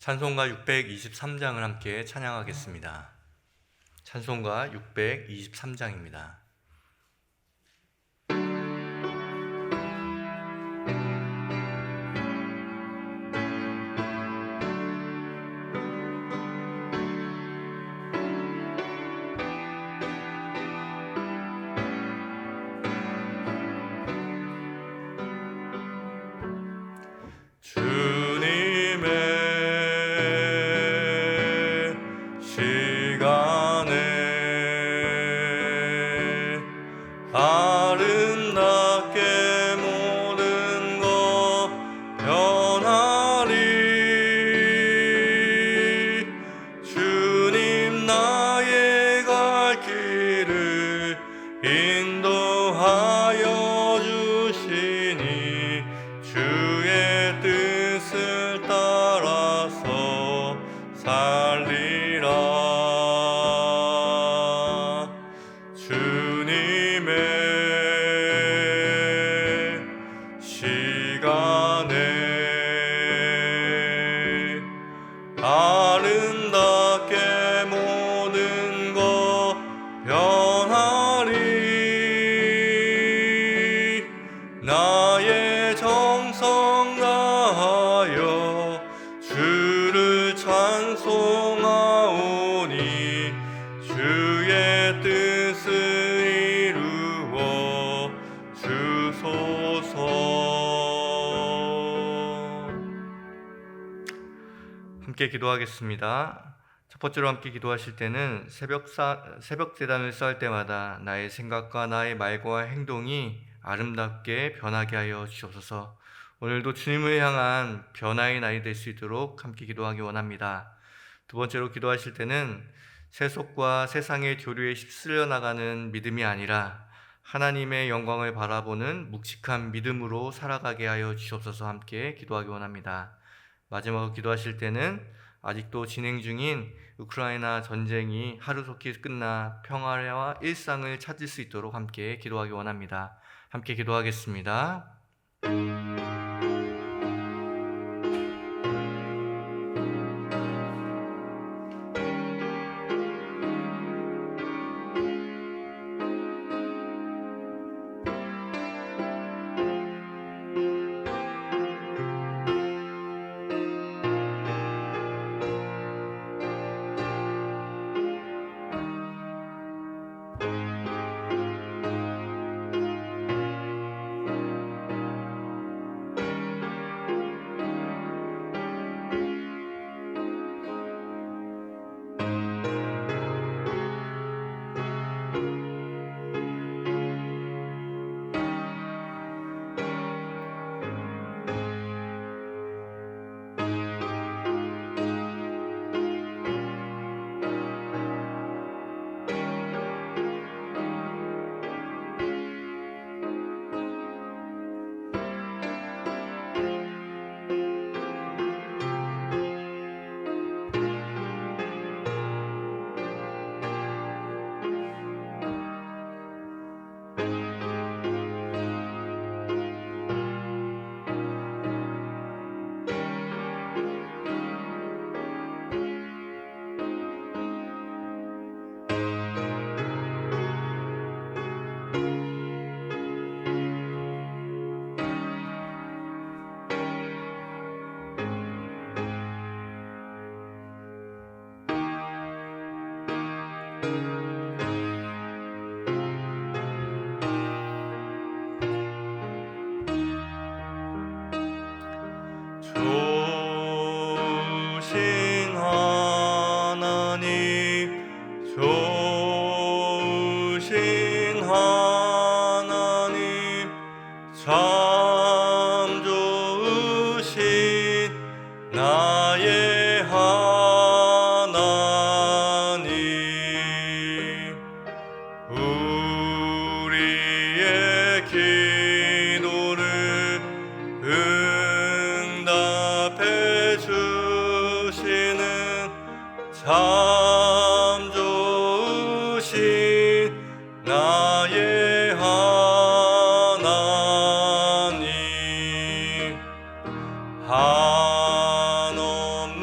찬송가 623장을 함께 찬양하겠습니다. 찬송가 623장입니다. 아름답게 모든 것 변하리. 주님 나의 갈 길을 인도하여 주시니 주의 뜻을 따라서 살리라. 아름답게 모든 것 변하리. 나의 정성 다하여 주를 찬송하오니 주의 뜻을 이루어 주소서. 함께 기도하겠습니다. 첫 번째로 함께 기도하실 때는 새벽 제단을 쌓을 때마다 나의 생각과 나의 말과 행동이 아름답게 변하게 하여 주옵소서. 오늘도 주님을 향한 변화의 날이 될 수 있도록 함께 기도하기 원합니다. 두 번째로 기도하실 때는 세속과 세상의 교류에 휩쓸려 나가는 믿음이 아니라 하나님의 영광을 바라보는 묵직한 믿음으로 살아가게 하여 주옵소서. 함께 기도하기 원합니다. 마지막으로 기도하실 때는 아직도 진행 중인 우크라이나 전쟁이 하루속히 끝나 평화와 일상을 찾을 수 있도록 함께 기도하기 원합니다. 함께 기도하겠습니다. 좋으신 하나님, 좋으신 하나님, 참 좋으신 나의 하나님. 우리의 기도를 응답해 주시는 참 좋으신 나의 하나님. 한없는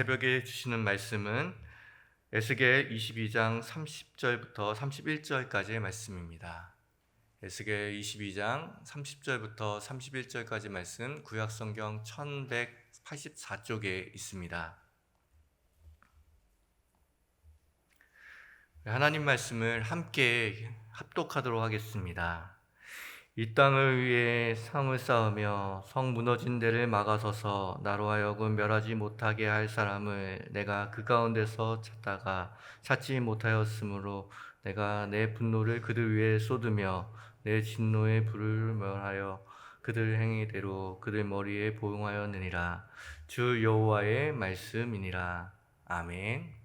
새벽에 주시는 말씀은 에스겔 22장 30절부터 31절까지의 말씀입니다. 에스겔 22장 30절부터 31절까지 말씀, 구약성경 1184쪽에 있습니다. 하나님 말씀을 함께 합독하도록 하겠습니다. 이 땅을 위해 성을 쌓으며 성 무너진 데를 막아서서 나로 하여금 멸하지 못하게 할 사람을 내가 그 가운데서 찾다가 찾지 못하였으므로 내가 내 분노를 그들 위에 쏟으며 내 진노의 불을 멸하여 그들 행위대로 그들 머리에 보응하였느니라. 주 여호와의 말씀이니라. 아멘.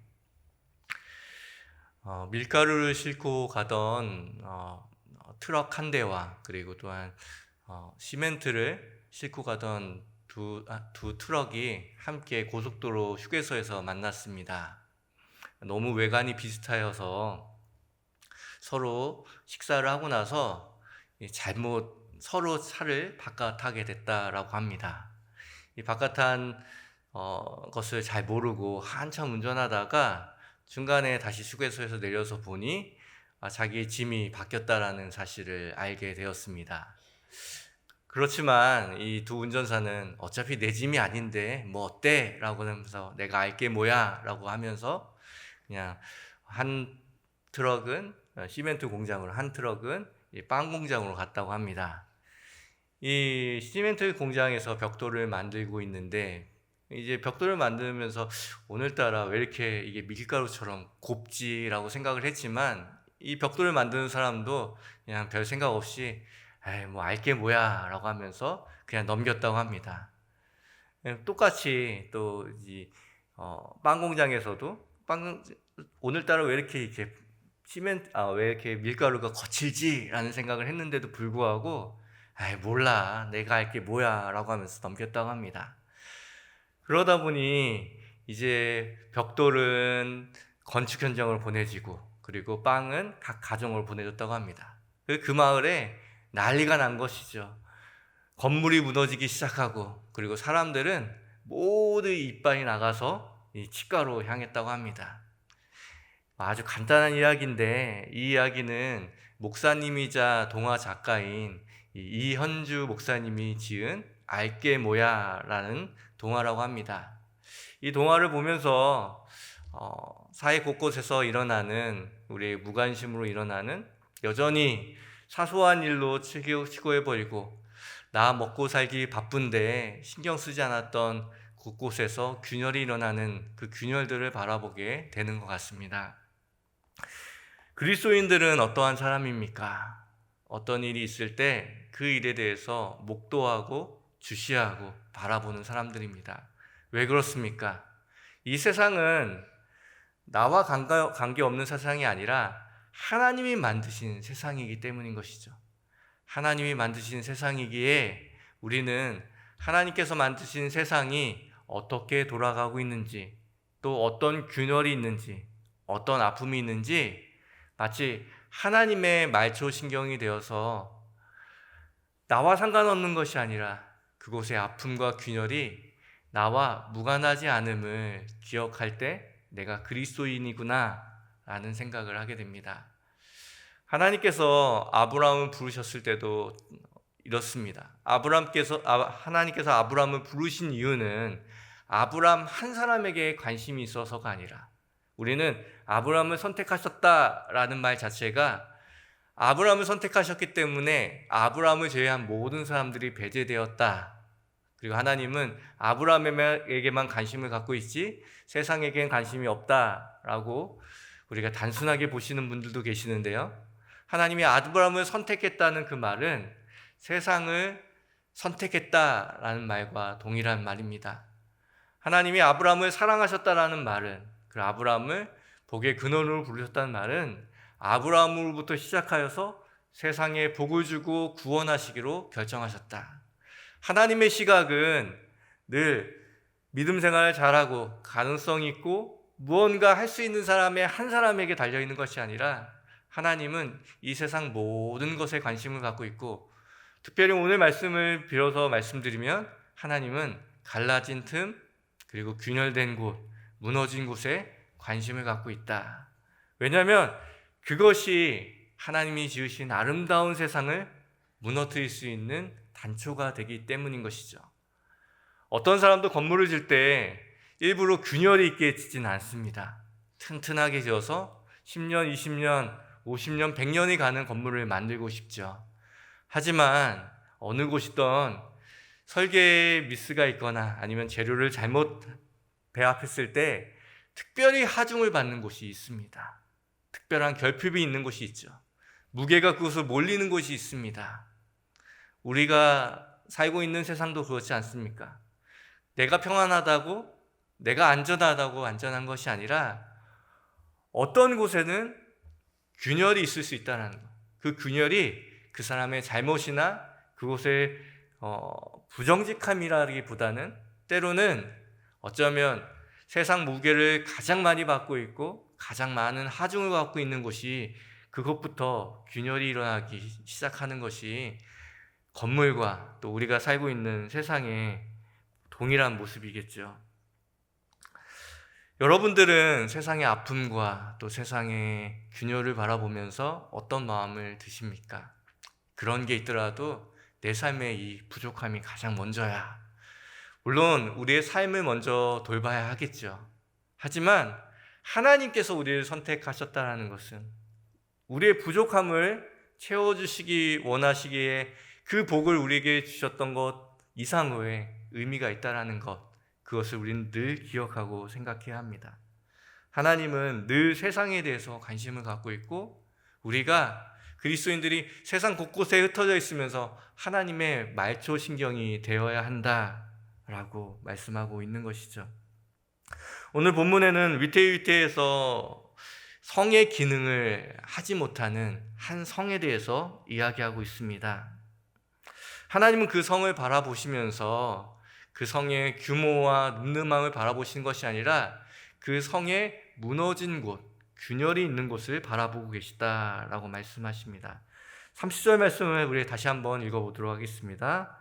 밀가루를 싣고 가던 트럭 한 대와 그리고 또한 시멘트를 싣고 가던 두 트럭이 함께 고속도로 휴게소에서 만났습니다. 너무 외관이 비슷하여서 서로 식사를 하고 나서 잘못 서로 차를 바꿔타게 됐다라고 합니다. 이 바꿔탄 것을 잘 모르고 한참 운전하다가 중간에 다시 휴게소에서 내려서 보니 자기의 짐이 바뀌었다라는 사실을 알게 되었습니다. 그렇지만 이 두 운전사는 어차피 내 짐이 아닌데 뭐 어때? 라고 하면서 내가 알게 뭐야? 라고 하면서 그냥 한 트럭은 시멘트 공장으로, 한 트럭은 빵 공장으로 갔다고 합니다. 이 시멘트 공장에서 벽돌을 만들고 있는데 이제 벽돌을 만들면서 오늘따라 왜 이렇게 이게 밀가루처럼 곱지라고 생각을 했지만 이 벽돌을 만드는 사람도 그냥 별 생각 없이 에이 뭐 알게 뭐야 라고 하면서 그냥 넘겼다고 합니다. 똑같이 또 이 빵 공장에서도 오늘따라 왜 이렇게 왜 이렇게 밀가루가 거칠지라는 생각을 했는데도 불구하고 에이 몰라 내가 알게 뭐야 라고 하면서 넘겼다고 합니다. 그러다 보니 이제 벽돌은 건축 현장으로 보내지고 그리고 빵은 각 가정으로 보내줬다고 합니다. 그 마을에 난리가 난 것이죠. 건물이 무너지기 시작하고 그리고 사람들은 모두 이빨이 나가서 이 치과로 향했다고 합니다. 아주 간단한 이야기인데 이 이야기는 목사님이자 동화 작가인 이현주 목사님이 지은 알게 뭐야 라는 동화라고 합니다. 이 동화를 보면서 사회 곳곳에서 일어나는 우리의 무관심으로 일어나는 여전히 사소한 일로 치고해버리고 나 먹고 살기 바쁜데 신경 쓰지 않았던 곳곳에서 균열이 일어나는 그 균열들을 바라보게 되는 것 같습니다. 그리스도인들은 어떠한 사람입니까? 어떤 일이 있을 때 그 일에 대해서 목도하고 주시하고 바라보는 사람들입니다. 왜 그렇습니까? 이 세상은 나와 관계없는 세상이 아니라 하나님이 만드신 세상이기 때문인 것이죠. 하나님이 만드신 세상이기에 우리는 하나님께서 만드신 세상이 어떻게 돌아가고 있는지, 또 어떤 균열이 있는지, 어떤 아픔이 있는지 마치 하나님의 말초신경이 되어서 나와 상관없는 것이 아니라 그곳의 아픔과 균열이 나와 무관하지 않음을 기억할 때 내가 그리스도인이구나 라는 생각을 하게 됩니다. 하나님께서 아브라함을 부르셨을 때도 이렇습니다. 하나님께서 아브라함을 부르신 이유는 아브라함 한 사람에게 관심이 있어서가 아니라 우리는 아브라함을 선택하셨다라는 말 자체가 아브라함을 선택하셨기 때문에 아브라함을 제외한 모든 사람들이 배제되었다. 그리고 하나님은 아브라함에게만 관심을 갖고 있지 세상에겐 관심이 없다라고 우리가 단순하게 보시는 분들도 계시는데요. 하나님이 아브라함을 선택했다는 그 말은 세상을 선택했다라는 말과 동일한 말입니다. 하나님이 아브라함을 사랑하셨다라는 말은 그 아브라함을 복의 근원으로 부르셨다는 말은 아브라함으로부터 시작하여서 세상에 복을 주고 구원하시기로 결정하셨다. 하나님의 시각은 늘 믿음 생활을 잘하고 가능성 있고 무언가 할 수 있는 사람의 한 사람에게 달려있는 것이 아니라 하나님은 이 세상 모든 것에 관심을 갖고 있고 특별히 오늘 말씀을 빌어서 말씀드리면 하나님은 갈라진 틈 그리고 균열된 곳 무너진 곳에 관심을 갖고 있다. 왜냐하면 그것이 하나님이 지으신 아름다운 세상을 무너뜨릴 수 있는 단초가 되기 때문인 것이죠. 어떤 사람도 건물을 질 때 일부러 균열이 있게 짓지는 않습니다. 튼튼하게 지어서 10년, 20년, 50년, 100년이 가는 건물을 만들고 싶죠. 하지만 어느 곳이든 설계에 미스가 있거나 아니면 재료를 잘못 배합했을 때 특별히 하중을 받는 곳이 있습니다. 특별한 결핍이 있는 곳이 있죠. 무게가 그것을 몰리는 곳이 있습니다. 우리가 살고 있는 세상도 그렇지 않습니까? 내가 평안하다고, 내가 안전하다고 안전한 것이 아니라 어떤 곳에는 균열이 있을 수 있다는 것. 그 균열이 그 사람의 잘못이나 그곳의 부정직함이라기보다는 때로는 어쩌면 세상 무게를 가장 많이 받고 있고 가장 많은 하중을 갖고 있는 곳이 그것부터 균열이 일어나기 시작하는 것이 건물과 또 우리가 살고 있는 세상의 동일한 모습이겠죠. 여러분들은 세상의 아픔과 또 세상의 균열을 바라보면서 어떤 마음을 드십니까? 그런 게 있더라도 내 삶의 이 부족함이 가장 먼저야. 물론 우리의 삶을 먼저 돌봐야 하겠죠. 하지만 하나님께서 우리를 선택하셨다는 것은 우리의 부족함을 채워주시기 원하시기에 그 복을 우리에게 주셨던 것 이상의 의미가 있다는 것, 그것을 우리는 늘 기억하고 생각해야 합니다. 하나님은 늘 세상에 대해서 관심을 갖고 있고 우리가 그리스도인들이 세상 곳곳에 흩어져 있으면서 하나님의 말초신경이 되어야 한다라고 말씀하고 있는 것이죠. 오늘 본문에는 위태위태해서 성의 기능을 하지 못하는 한 성에 대해서 이야기하고 있습니다. 하나님은 그 성을 바라보시면서 그 성의 규모와 늠름함을 바라보시는 것이 아니라 그 성의 무너진 곳, 균열이 있는 곳을 바라보고 계시다라고 말씀하십니다. 30절 말씀을 우리 다시 한번 읽어보도록 하겠습니다.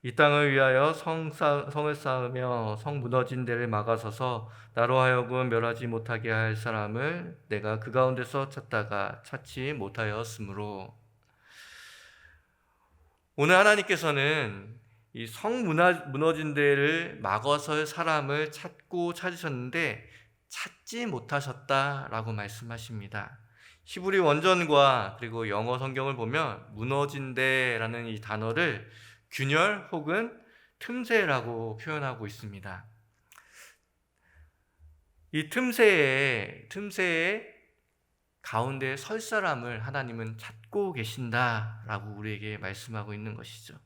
이 땅을 위하여 성을 쌓으며 성 무너진 데를 막아서서 나로 하여금 멸하지 못하게 할 사람을 내가 그 가운데서 찾다가 찾지 못하였으므로. 오늘 하나님께서는 이 성 무너진 데를 막아서 사람을 찾고 찾으셨는데 찾지 못하셨다라고 말씀하십니다. 히브리 원전과 그리고 영어 성경을 보면 무너진 데라는 이 단어를 균열 혹은 틈새라고 표현하고 있습니다. 이 틈새에 가운데 설 사람을 하나님은 찾고 계신다라고 우리에게 말씀하고 있는 것이죠.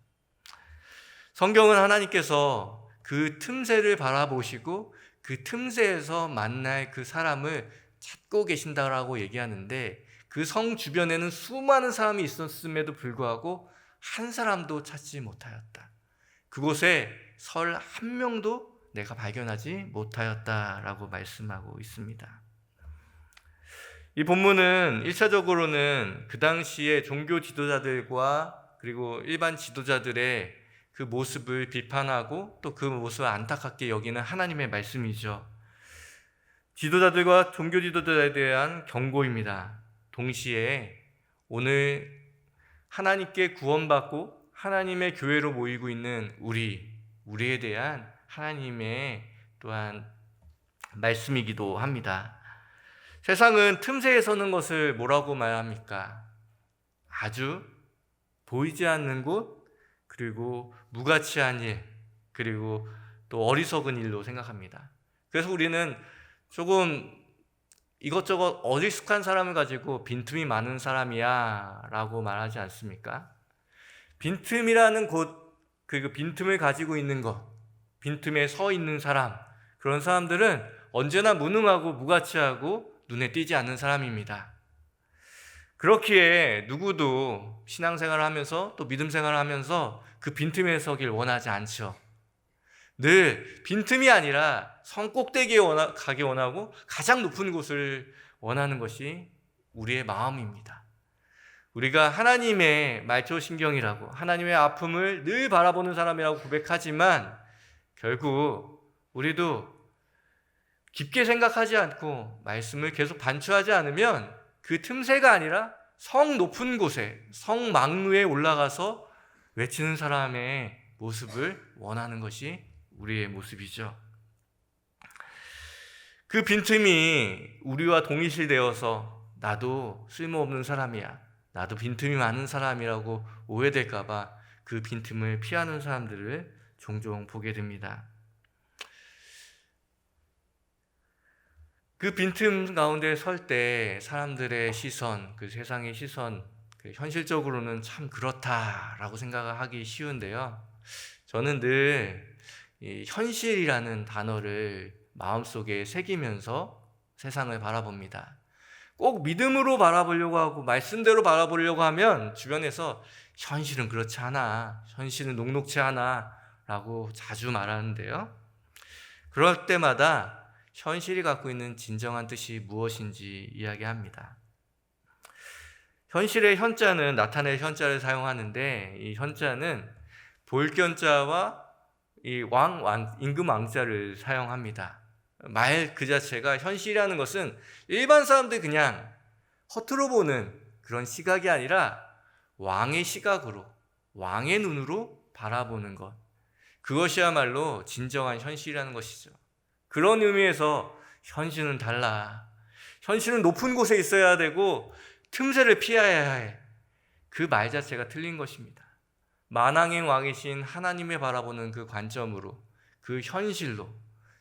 성경은 하나님께서 그 틈새를 바라보시고 그 틈새에서 만날 그 사람을 찾고 계신다라고 얘기하는데 그 성 주변에는 수많은 사람이 있었음에도 불구하고 한 사람도 찾지 못하였다. 그곳에 설 한 명도 내가 발견하지 못하였다라고 말씀하고 있습니다. 이 본문은 1차적으로는 그 당시에 종교 지도자들과 그리고 일반 지도자들의 그 모습을 비판하고 또 그 모습을 안타깝게 여기는 하나님의 말씀이죠. 지도자들과 종교 지도자에 대한 경고입니다. 동시에 오늘 하나님께 구원받고 하나님의 교회로 모이고 있는 우리에 대한 하나님의 또한 말씀이기도 합니다. 세상은 틈새에 서는 것을 뭐라고 말합니까? 아주 보이지 않는 곳, 그리고 무가치한 일, 그리고 또 어리석은 일로 생각합니다. 그래서 우리는 조금 이것저것 어리숙한 사람을 가지고 빈틈이 많은 사람이야 라고 말하지 않습니까? 빈틈이라는 곳, 그리고 빈틈을 가지고 있는 것, 빈틈에 서 있는 사람, 그런 사람들은 언제나 무능하고 무가치하고 눈에 띄지 않는 사람입니다. 그렇기에 누구도 신앙생활을 하면서 또 믿음생활을 하면서 그 빈틈에 서길 원하지 않죠. 늘 빈틈이 아니라 성 꼭대기에 가기 원하고 가장 높은 곳을 원하는 것이 우리의 마음입니다. 우리가 하나님의 말초신경이라고 하나님의 아픔을 늘 바라보는 사람이라고 고백하지만 결국 우리도 깊게 생각하지 않고 말씀을 계속 반추하지 않으면 그 틈새가 아니라 성 높은 곳에, 성 막루에 올라가서 외치는 사람의 모습을 원하는 것이 우리의 모습이죠. 그 빈틈이 우리와 동일시되어서 나도 쓸모없는 사람이야, 나도 빈틈이 많은 사람이라고 오해될까 봐 그 빈틈을 피하는 사람들을 종종 보게 됩니다. 그 빈틈 가운데 설 때 사람들의 시선, 그 세상의 시선, 현실적으로는 참 그렇다라고 생각하기 쉬운데요. 저는 늘 이 현실이라는 단어를 마음속에 새기면서 세상을 바라봅니다. 꼭 믿음으로 바라보려고 하고 말씀대로 바라보려고 하면 주변에서 현실은 그렇지 않아, 현실은 녹록치 않아 라고 자주 말하는데요. 그럴 때마다 현실이 갖고 있는 진정한 뜻이 무엇인지 이야기합니다. 현실의 현자는 나타낼 현자를 사용하는데, 이 현자는 볼견자와 이 임금 왕자를 사용합니다. 말 그 자체가 현실이라는 것은 일반 사람들이 그냥 허투루 보는 그런 시각이 아니라 왕의 시각으로, 왕의 눈으로 바라보는 것, 그것이야말로 진정한 현실이라는 것이죠. 그런 의미에서 현실은 달라. 현실은 높은 곳에 있어야 되고 틈새를 피해야 해. 그 말 자체가 틀린 것입니다. 만왕의 왕이신 하나님을 바라보는 그 관점으로, 그 현실로,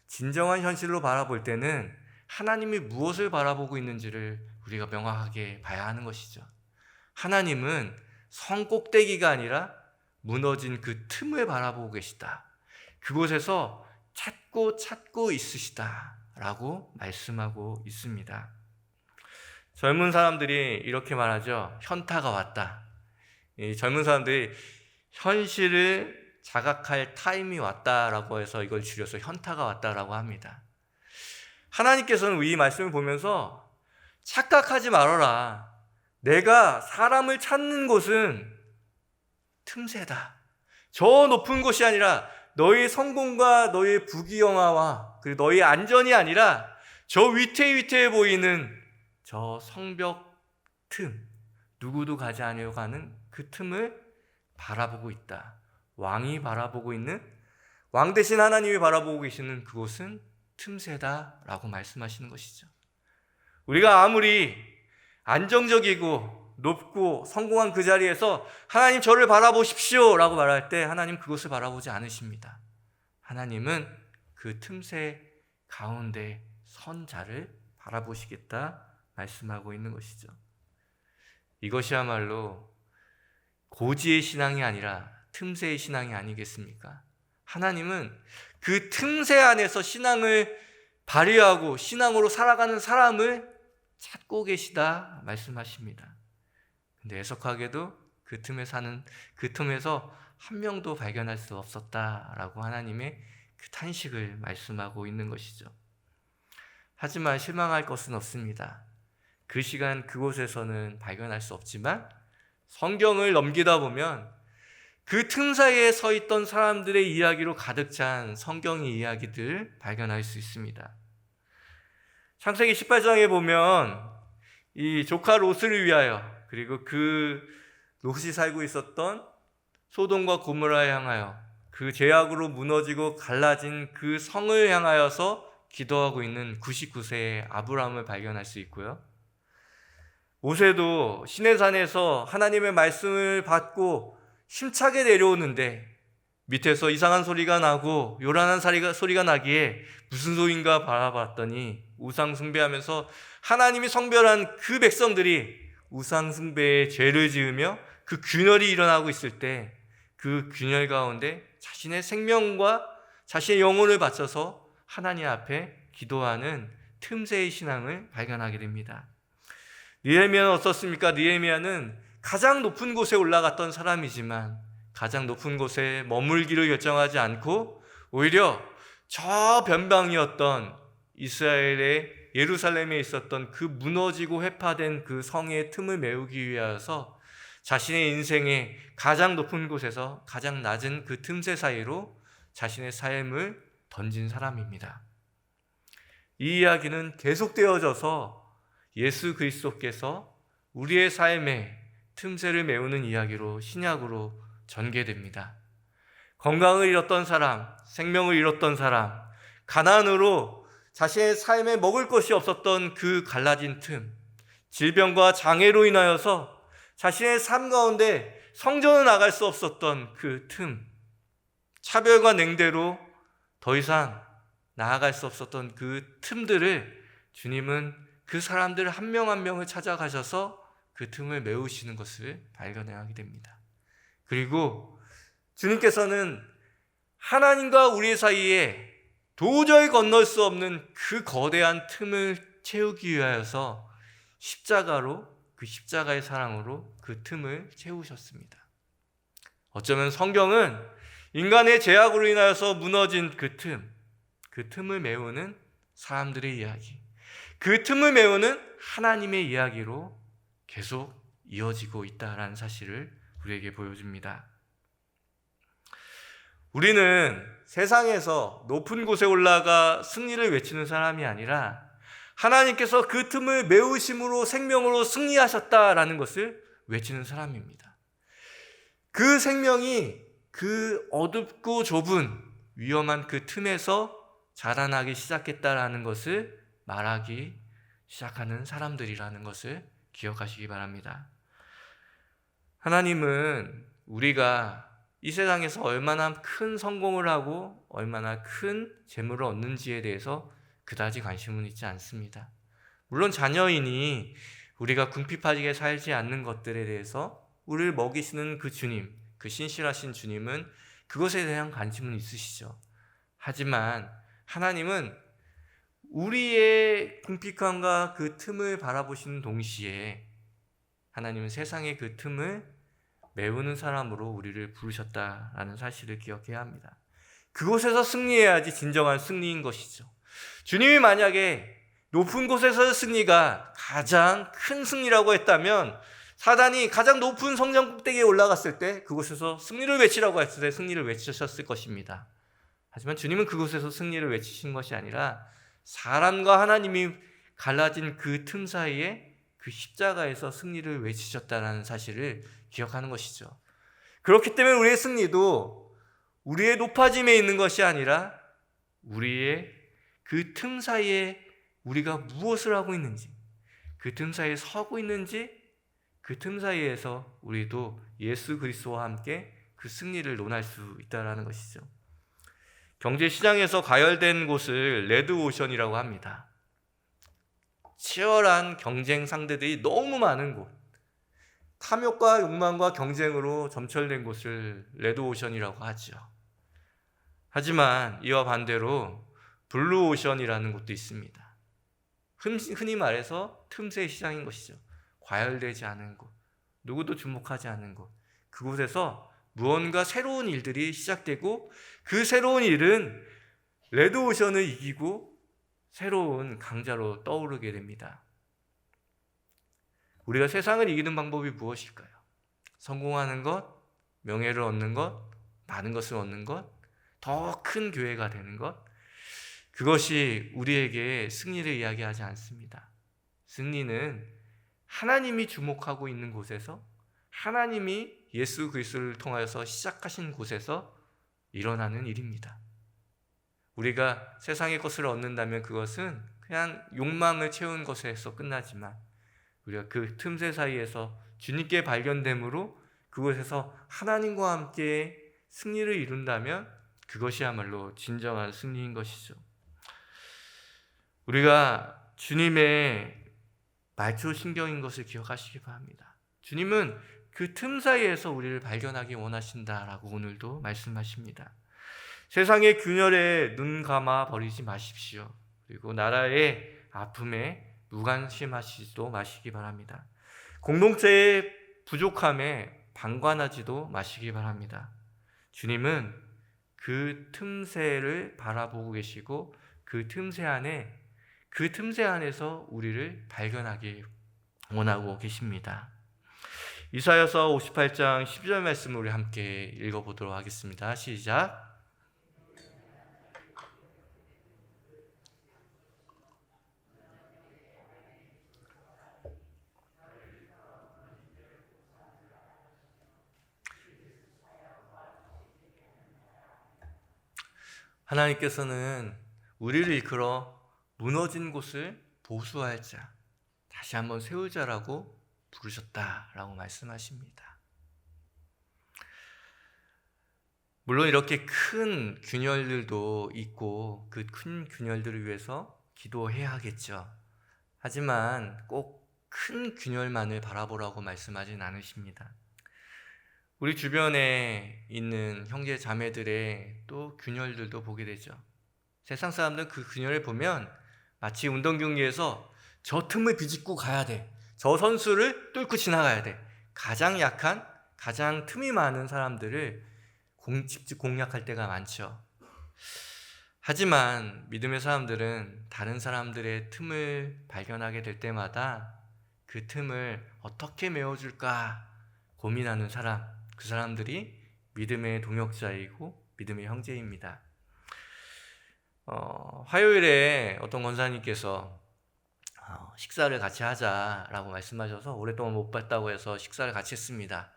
진정한 현실로 바라볼 때는 하나님이 무엇을 바라보고 있는지를 우리가 명확하게 봐야 하는 것이죠. 하나님은 성 꼭대기가 아니라 무너진 그 틈을 바라보고 계시다. 그곳에서 찾고 있으시다 라고 말씀하고 있습니다. 젊은 사람들이 이렇게 말하죠. 현타가 왔다. 이 젊은 사람들이 현실을 자각할 타임이 왔다라고 해서 이걸 줄여서 현타가 왔다라고 합니다. 하나님께서는 이 말씀을 보면서 착각하지 말아라. 내가 사람을 찾는 곳은 틈새다. 저 높은 곳이 아니라 너의 성공과 너의 부귀영화와 그리고 너의 안전이 아니라 저 위태위태해 보이는 저 성벽 틈, 누구도 가지 않으려고 하는 그 틈을 바라보고 있다. 왕이 바라보고 있는, 왕 대신 하나님이 바라보고 계시는 그곳은 틈새다라고 말씀하시는 것이죠. 우리가 아무리 안정적이고 높고 성공한 그 자리에서 하나님 저를 바라보십시오 라고 말할 때 하나님 그곳을 바라보지 않으십니다. 하나님은 그 틈새 가운데 선 자를 바라보시겠다 말씀하고 있는 것이죠. 이것이야말로 고지의 신앙이 아니라 틈새의 신앙이 아니겠습니까? 하나님은 그 틈새 안에서 신앙을 발휘하고 신앙으로 살아가는 사람을 찾고 계시다 말씀하십니다. 근데 애석하게도 그 틈에서 한 명도 발견할 수 없었다라고 하나님의 그 탄식을 말씀하고 있는 것이죠. 하지만 실망할 것은 없습니다. 그 시간 그곳에서는 발견할 수 없지만 성경을 넘기다 보면 그 틈 사이에 서 있던 사람들의 이야기로 가득 찬 성경의 이야기들 발견할 수 있습니다. 창세기 18장에 보면 이 조카 롯을 위하여, 그리고 그 롯이 살고 있었던 소돔과 고모라에 향하여, 그 죄악으로 무너지고 갈라진 그 성을 향하여서 기도하고 있는 99세의 아브라함을 발견할 수 있고요. 모세도 시내산에서 하나님의 말씀을 받고 힘차게 내려오는데 밑에서 이상한 소리가 나고 요란한 소리가 나기에 무슨 소리인가 바라봤더니 우상 숭배하면서 하나님이 성별한 그 백성들이 우상 숭배의 죄를 지으며 그 균열이 일어나고 있을 때 그 균열 가운데 자신의 생명과 자신의 영혼을 바쳐서 하나님 앞에 기도하는 틈새의 신앙을 발견하게 됩니다. 느헤미야는 어떻습니까? 느헤미야는 가장 높은 곳에 올라갔던 사람이지만 가장 높은 곳에 머물기를 결정하지 않고 오히려 저 변방이었던 이스라엘의 예루살렘에 있었던 그 무너지고 회파된 그 성의 틈을 메우기 위하여서 자신의 인생의 가장 높은 곳에서 가장 낮은 그 틈새 사이로 자신의 삶을 던진 사람입니다. 이 이야기는 계속되어져서 예수 그리스도께서 우리의 삶에 틈새를 메우는 이야기로 신약으로 전개됩니다. 건강을 잃었던 사람, 생명을 잃었던 사람, 가난으로 자신의 삶에 먹을 것이 없었던 그 갈라진 틈, 질병과 장애로 인하여서 자신의 삶 가운데 성전을 나갈 수 없었던 그 틈, 차별과 냉대로 더 이상 나아갈 수 없었던 그 틈들을 주님은 그 사람들 한 명 한 명을 찾아가셔서 그 틈을 메우시는 것을 발견하게 됩니다. 그리고 주님께서는 하나님과 우리 사이에 도저히 건널 수 없는 그 거대한 틈을 채우기 위하여서 십자가로, 그 십자가의 사랑으로 그 틈을 채우셨습니다. 어쩌면 성경은 인간의 죄악으로 인하여서 무너진 그 틈을 메우는 사람들의 이야기, 그 틈을 메우는 하나님의 이야기로 계속 이어지고 있다는 사실을 우리에게 보여줍니다. 우리는 세상에서 높은 곳에 올라가 승리를 외치는 사람이 아니라 하나님께서 그 틈을 메우심으로 생명으로 승리하셨다라는 것을 외치는 사람입니다. 그 생명이 그 어둡고 좁은 위험한 그 틈에서 자라나기 시작했다라는 것을 말하기 시작하는 사람들이라는 것을 기억하시기 바랍니다. 하나님은 우리가 이 세상에서 얼마나 큰 성공을 하고 얼마나 큰 재물을 얻는지에 대해서 그다지 관심은 있지 않습니다. 물론 자녀이니 우리가 궁핍하게 살지 않는 것들에 대해서 우리를 먹이시는 그 주님, 그 신실하신 주님은 그것에 대한 관심은 있으시죠. 하지만 하나님은 우리의 궁핍함과 그 틈을 바라보시는 동시에 하나님은 세상의 그 틈을 메우는 사람으로 우리를 부르셨다라는 사실을 기억해야 합니다. 그곳에서 승리해야지 진정한 승리인 것이죠. 주님이 만약에 높은 곳에서의 승리가 가장 큰 승리라고 했다면 사단이 가장 높은 성전 꼭대기에 올라갔을 때 그곳에서 승리를 외치라고 했을 때 승리를 외치셨을 것입니다. 하지만 주님은 그곳에서 승리를 외치신 것이 아니라 사람과 하나님이 갈라진 그 틈 사이에 그 십자가에서 승리를 외치셨다는 사실을 기억하는 것이죠. 그렇기 때문에 우리의 승리도 우리의 높아짐에 있는 것이 아니라 우리의 그 틈 사이에 우리가 무엇을 하고 있는지, 그 틈 사이에 서고 있는지, 그 틈 사이에서 우리도 예수 그리스도와 함께 그 승리를 논할 수 있다는 것이죠. 경제시장에서 가열된 곳을 레드오션이라고 합니다. 치열한 경쟁 상대들이 너무 많은 곳, 탐욕과 욕망과 경쟁으로 점철된 곳을 레드오션이라고 하죠. 하지만 이와 반대로 블루오션이라는 곳도 있습니다. 흔히 말해서 틈새 시장인 것이죠. 과열되지 않은 곳, 누구도 주목하지 않는 곳, 그곳에서 무언가 새로운 일들이 시작되고 그 새로운 일은 레드오션을 이기고 새로운 강자로 떠오르게 됩니다. 우리가 세상을 이기는 방법이 무엇일까요? 성공하는 것, 명예를 얻는 것, 많은 것을 얻는 것, 더 큰 교회가 되는 것, 그것이 우리에게 승리를 이야기하지 않습니다. 승리는 하나님이 주목하고 있는 곳에서, 하나님이 예수 그리스도를 통하여서 시작하신 곳에서 일어나는 일입니다. 우리가 세상의 것을 얻는다면 그것은 그냥 욕망을 채운 것에서 끝나지만 우리가 그 틈새 사이에서 주님께 발견됨으로 그곳에서 하나님과 함께 승리를 이룬다면 그것이야말로 진정한 승리인 것이죠. 우리가 주님의 말초신경인 것을 기억하시기 바랍니다. 주님은 그 틈 사이에서 우리를 발견하기 원하신다라고 오늘도 말씀하십니다. 세상의 균열에 눈 감아 버리지 마십시오. 그리고 나라의 아픔에 무관심하시지도 마시기 바랍니다. 공동체의 부족함에 방관하지도 마시기 바랍니다. 주님은 그 틈새를 바라보고 계시고 그 틈새 안에서 우리를 발견하기 원하고 계십니다. 이사야서 58장 12절 말씀을 우리 함께 읽어보도록 하겠습니다. 시작. 하나님께서는 우리를 이끌어 무너진 곳을 보수할 자, 다시 한번 세울 자라고 부르셨다라고 말씀하십니다. 물론 이렇게 큰 균열들도 있고 그 큰 균열들을 위해서 기도해야 하겠죠. 하지만 꼭 큰 균열만을 바라보라고 말씀하진 않으십니다. 우리 주변에 있는 형제 자매들의 또 균열들도 보게 되죠. 세상 사람들은 그 균열을 보면 마치 운동 경기에서 저 틈을 비집고 가야 돼. 저 선수를 뚫고 지나가야 돼. 가장 약한, 가장 틈이 많은 사람들을 직접 공략할 때가 많죠. 하지만 믿음의 사람들은 다른 사람들의 틈을 발견하게 될 때마다 그 틈을 어떻게 메워줄까 고민하는 사람, 그 사람들이 믿음의 동역자이고 믿음의 형제입니다. 화요일에 어떤 권사님께서 식사를 같이 하자라고 말씀하셔서 오랫동안 못 봤다고 해서 식사를 같이 했습니다.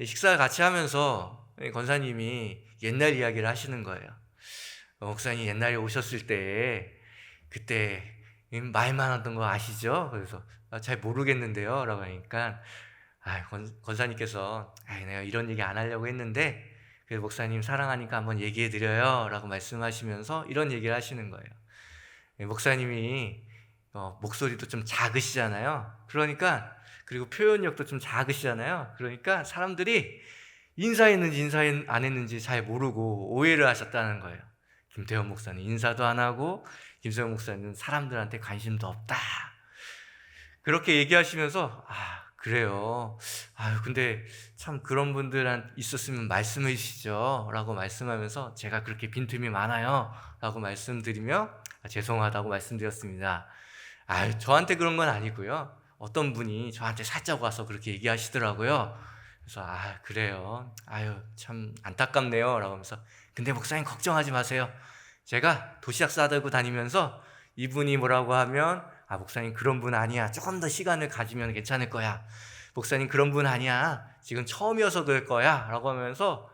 식사를 같이 하면서 권사님이 옛날 이야기를 하시는 거예요. 목사님 옛날에 오셨을 때 그때 말 많았던 거 아시죠? 그래서 잘 모르겠는데요 라고 하니까 권사님께서 내가 이런 얘기 안 하려고 했는데 그래서 목사님 사랑하니까 한번 얘기해 드려요 라고 말씀하시면서 이런 얘기를 하시는 거예요. 목사님이 목소리도 좀 작으시잖아요. 그러니까 그리고 표현력도 좀 작으시잖아요. 그러니까 사람들이 인사했는지 인사 안 했는지 잘 모르고 오해를 하셨다는 거예요. 김태현 목사는 인사도 안 하고 김세영 목사는 사람들한테 관심도 없다. 그렇게 얘기하시면서 그래요. 근데 참 그런 분들 있었으면 말씀해 주시죠 라고 말씀하면서 제가 그렇게 빈틈이 많아요 라고 말씀드리며 죄송하다고 말씀드렸습니다. 저한테 그런 건 아니고요. 어떤 분이 저한테 살짝 와서 그렇게 얘기하시더라고요. 그래서 그래요. 참 안타깝네요 라고 하면서 근데 목사님 걱정하지 마세요. 제가 도시락 싸들고 다니면서 이분이 뭐라고 하면 목사님 그런 분 아니야. 조금 더 시간을 가지면 괜찮을 거야. 목사님 그런 분 아니야. 지금 처음이어서 그럴 거야 라고 하면서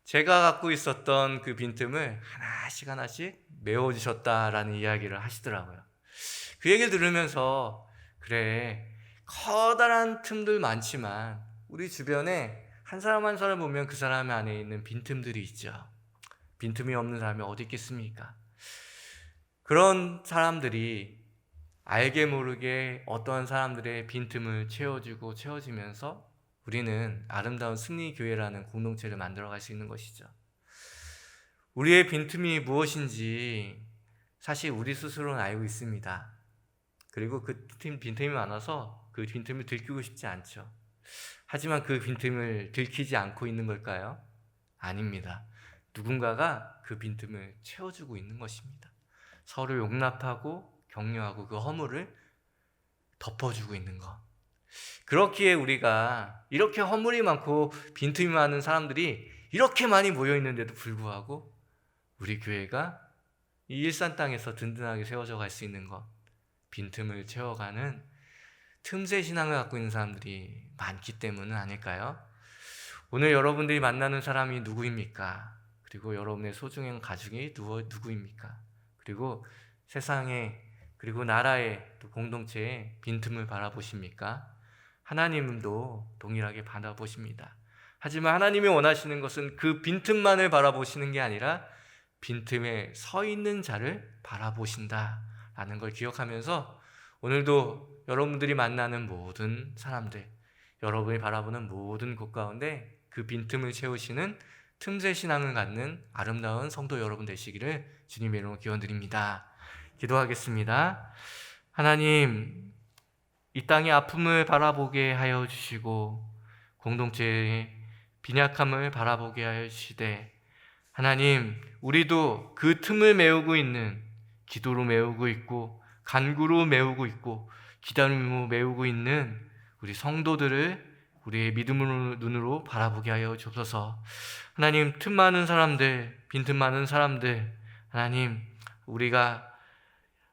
제가 갖고 있었던 그 빈틈을 하나씩 메워주셨다라는 이야기를 하시더라고요. 그 얘기를 들으면서 그래, 커다란 틈들 많지만 우리 주변에 한 사람 한 사람 보면 그 사람 안에 있는 빈틈들이 있죠. 빈틈이 없는 사람이 어디 있겠습니까? 그런 사람들이 알게 모르게 어떠한 사람들의 빈틈을 채워주고 채워지면서 우리는 아름다운 승리교회라는 공동체를 만들어갈 수 있는 것이죠. 우리의 빈틈이 무엇인지 사실 우리 스스로는 알고 있습니다. 그리고 그 빈틈이 많아서 그 빈틈을 들키고 싶지 않죠. 하지만 그 빈틈을 들키지 않고 있는 걸까요? 아닙니다. 누군가가 그 빈틈을 채워주고 있는 것입니다. 서로 용납하고 격려하고 그 허물을 덮어주고 있는 것. 그렇기에 우리가 이렇게 허물이 많고 빈틈이 많은 사람들이 이렇게 많이 모여 있는데도 불구하고 우리 교회가 이 일산 땅에서 든든하게 세워져 갈 수 있는 것, 빈틈을 채워가는 틈새 신앙을 갖고 있는 사람들이 많기 때문은 아닐까요? 오늘 여러분들이 만나는 사람이 누구입니까? 그리고 여러분의 소중한 가족이 누구입니까? 그리고 세상에 그리고 나라의 또 공동체의 빈틈을 바라보십니까? 하나님도 동일하게 바라보십니다. 하지만 하나님이 원하시는 것은 그 빈틈만을 바라보시는 게 아니라 빈틈에 서 있는 자를 바라보신다라는 걸 기억하면서 오늘도 여러분들이 만나는 모든 사람들, 여러분이 바라보는 모든 곳 가운데 그 빈틈을 채우시는 틈새 신앙을 갖는 아름다운 성도 여러분 되시기를 주님의 이름으로 기원드립니다. 기도하겠습니다. 하나님, 이 땅의 아픔을 바라보게 하여 주시고 공동체의 빈약함을 바라보게 하여 주시되 하나님, 우리도 그 틈을 메우고 있는 기도로 메우고 있고 간구로 메우고 있고 기다림으로 메우고 있는 우리 성도들을 우리의 믿음으로 눈으로 바라보게 하여 주옵소서. 하나님, 틈 많은 사람들, 빈틈 많은 사람들, 하나님, 우리가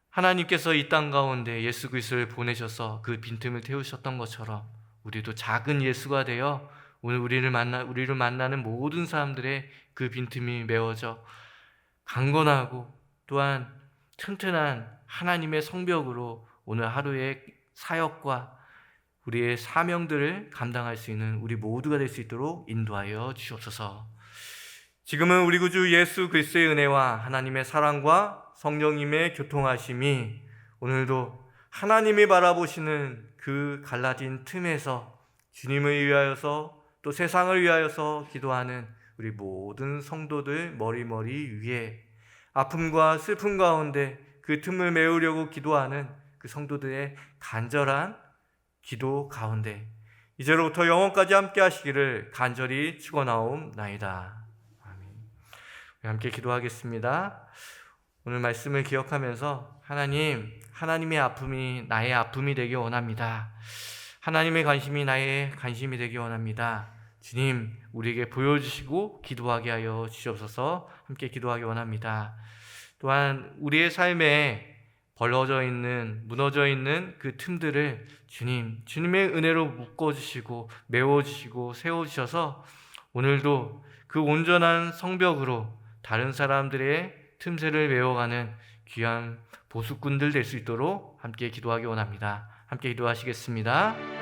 하나님께서 이 땅 가운데 예수 그리스도를 보내셔서 그 빈틈을 태우셨던 것처럼 우리도 작은 예수가 되어 오늘 우리를 만나는 모든 사람들의 그 빈틈이 메워져 강건하고 또한 튼튼한 하나님의 성벽으로 오늘 하루의 사역과 우리의 사명들을 감당할 수 있는 우리 모두가 될 수 있도록 인도하여 주옵소서. 지금은 우리 구주 예수 그리스도의 은혜와 하나님의 사랑과 성령님의 교통하심이 오늘도 하나님이 바라보시는 그 갈라진 틈에서 주님을 위하여서 또 세상을 위하여서 기도하는 우리 모든 성도들 머리머리 위에 아픔과 슬픔 가운데 그 틈을 메우려고 기도하는 그 성도들의 간절한 기도 가운데 이제로부터 영원까지 함께 하시기를 간절히 축원하옵나이다. 아멘. 함께 기도하겠습니다. 오늘 말씀을 기억하면서 하나님의 아픔이 나의 아픔이 되기 원합니다. 하나님의 관심이 나의 관심이 되기 원합니다. 주님, 우리에게 보여주시고 기도하게 하여 주시옵소서. 함께 기도하기 원합니다. 또한 우리의 삶에 벌어져 있는, 무너져 있는 그 틈들을 주님의 은혜로 묶어주시고 메워주시고 세워주셔서 오늘도 그 온전한 성벽으로 다른 사람들의 틈새를 메워가는 귀한 보수꾼들 될 수 있도록 함께 기도하기 원합니다. 함께 기도하시겠습니다.